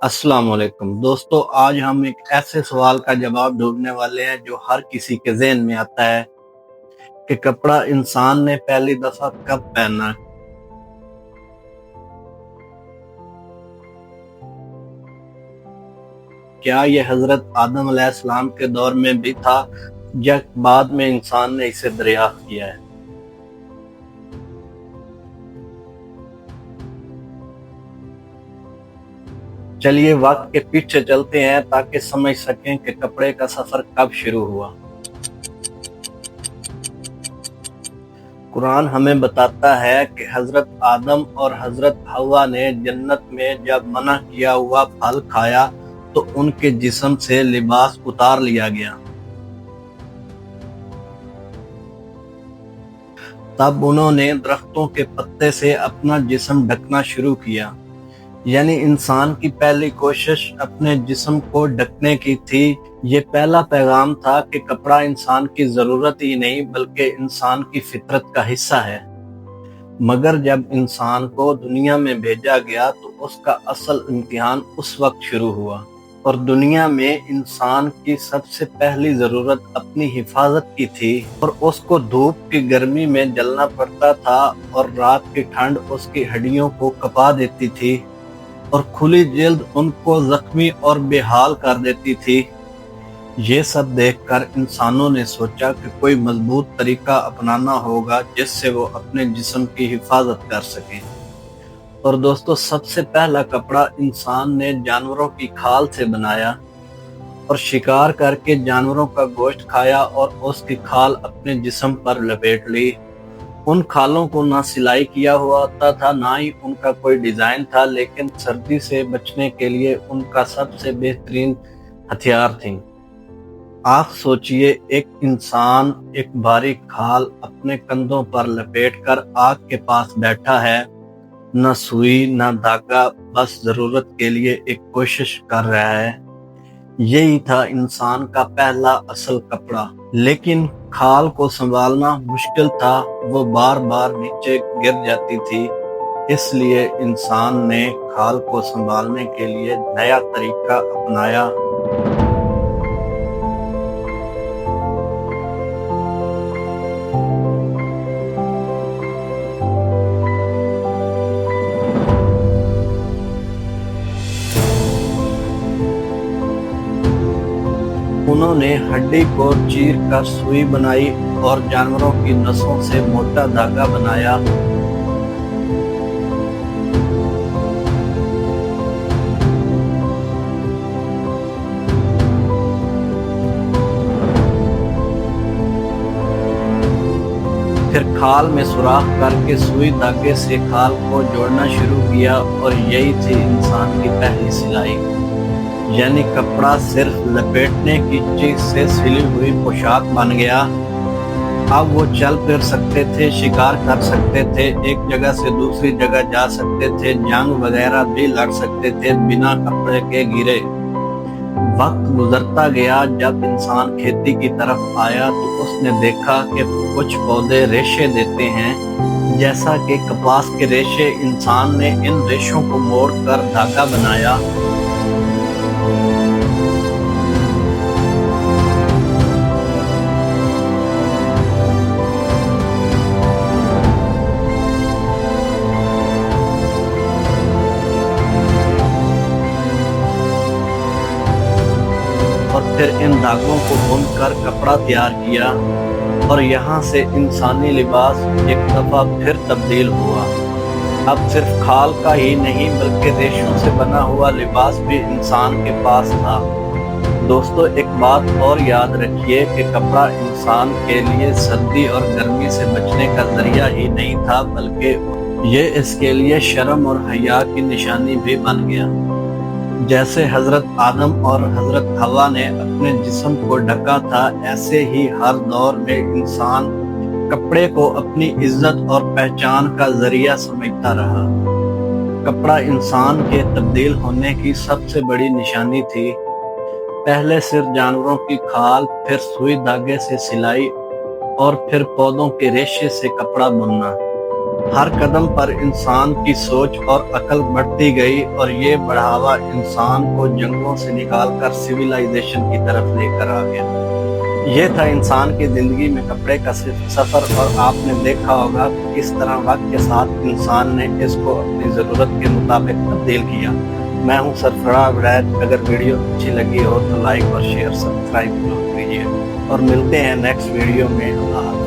السلام علیکم دوستو، آج ہم ایک ایسے سوال کا جواب ڈھونڈنے والے ہیں جو ہر کسی کے ذہن میں آتا ہے کہ کپڑا انسان نے پہلی دفعہ کب پہنا۔ کیا یہ حضرت آدم علیہ السلام کے دور میں بھی تھا یا بعد میں انسان نے اسے دریافت کیا ہے؟ چلیے وقت کے پیچھے چلتے ہیں تاکہ سمجھ سکیں کہ کپڑے کا سفر کب شروع ہوا۔ قرآن ہمیں بتاتا ہے کہ حضرت آدم اور حضرت حوا نے جنت میں جب منع کیا ہوا پھل کھایا تو ان کے جسم سے لباس اتار لیا گیا۔ تب انہوں نے درختوں کے پتے سے اپنا جسم ڈھکنا شروع کیا، یعنی انسان کی پہلی کوشش اپنے جسم کو ڈھکنے کی تھی۔ یہ پہلا پیغام تھا کہ کپڑا انسان کی ضرورت ہی نہیں بلکہ انسان کی فطرت کا حصہ ہے۔ مگر جب انسان کو دنیا میں بھیجا گیا تو اس کا اصل امتحان اس وقت شروع ہوا، اور دنیا میں انسان کی سب سے پہلی ضرورت اپنی حفاظت کی تھی، اور اس کو دھوپ کی گرمی میں جلنا پڑتا تھا اور رات کی ٹھنڈ اس کی ہڈیوں کو کپا دیتی تھی اور کھلی جلد ان کو زخمی اور بے حال کر دیتی تھی۔ یہ سب دیکھ کر انسانوں نے سوچا کہ کوئی مضبوط طریقہ اپنانا ہوگا جس سے وہ اپنے جسم کی حفاظت کر سکیں۔ اور دوستو، سب سے پہلا کپڑا انسان نے جانوروں کی کھال سے بنایا اور شکار کر کے جانوروں کا گوشت کھایا اور اس کی کھال اپنے جسم پر لپیٹ لی۔ ان کھالوں کو نہ سلائی کیا ہوا ہوتا تھا، نہ ہی ان کا کوئی ڈیزائن تھا، لیکن سردی سے بچنے کے لیے ان کا سب سے بہترین ہتھیار تھیں۔ آپ سوچئے، ایک انسان ایک بھاری کھال اپنے کندھوں پر لپیٹ کر آگ کے پاس بیٹھا ہے، نہ سوئی نہ دھاگا، بس ضرورت کے لیے ایک کوشش کر رہا ہے۔ یہی تھا انسان کا پہلا اصل کپڑا۔ لیکن کھال کو سنبھالنا مشکل تھا، وہ بار بار نیچے گر جاتی تھی، اس لیے انسان نے کھال کو سنبھالنے کے لیے نیا طریقہ اپنایا۔ انہوں نے ہڈی کو چیر کر سوئی بنائی اور جانوروں کی نسوں سے موٹا دھاگا بنایا۔ پھر کھال میں سوراخ کر کے سوئی دھاگے سے کھال کو جوڑنا شروع کیا، اور یہی تھی انسان کی پہلی سلائی، یعنی کپڑا صرف لپیٹنے کی چیز سے سلی ہوئی پوشاک بن گیا۔ اب وہ چل پھر سکتے تھے، شکار کر سکتے تھے، ایک جگہ سے دوسری جگہ جا سکتے تھے، جنگ وغیرہ بھی لڑ سکتے تھے بنا کپڑے کے گرے۔ وقت گزرتا گیا، جب انسان کھیتی کی طرف آیا تو اس نے دیکھا کہ کچھ پودے ریشے دیتے ہیں، جیسا کہ کپاس کے ریشے۔ انسان نے ان ریشوں کو موڑ کر دھاگا بنایا۔ اور پھر ان دھاگوں کو بن کر کپڑا تیار کیا، اور یہاں سے انسانی لباس ایک دفعہ پھر تبدیل ہوا۔ اب صرف کھال کا ہی نہیں بلکہ ریشوں سے بنا ہوا لباس بھی انسان کے پاس تھا۔ دوستو، ایک بات اور یاد رکھیے کہ کپڑا انسان کے لیے سردی اور گرمی سے بچنے کا ذریعہ ہی نہیں تھا، بلکہ یہ اس کے لیے شرم اور حیا کی نشانی بھی بن گیا۔ جیسے حضرت آدم اور حضرت حوا نے اپنے جسم کو ڈھکا تھا، ایسے ہی ہر دور میں انسان کپڑے کو اپنی عزت اور پہچان کا ذریعہ سمجھتا رہا۔ کپڑا انسان کے تبدیل ہونے کی سب سے بڑی نشانی تھی۔ پہلے صرف جانوروں کی کھال، پھر سوئی دھاگے سے سلائی، اور پھر پودوں کے ریشے سے کپڑا بننا۔ ہر قدم پر انسان کی سوچ اور عقل بڑھتی گئی اور یہ بڑھاوا انسان کو جنگوں سے نکال کر سویلائزیشن کی طرف لے کر آ گیا۔ یہ تھا انسان کی زندگی میں کپڑے کا سفر، اور آپ نے دیکھا ہوگا کہ کس طرح وقت کے ساتھ انسان نے اس کو اپنی ضرورت کے مطابق تبدیل کیا۔ میں ہوں سرفراز وحید۔ اگر ویڈیو اچھی لگی ہو تو لائک اور شیئر سبسکرائب ضرور کیجیے، اور ملتے ہیں نیکسٹ ویڈیو میں۔ اللہ حافظ۔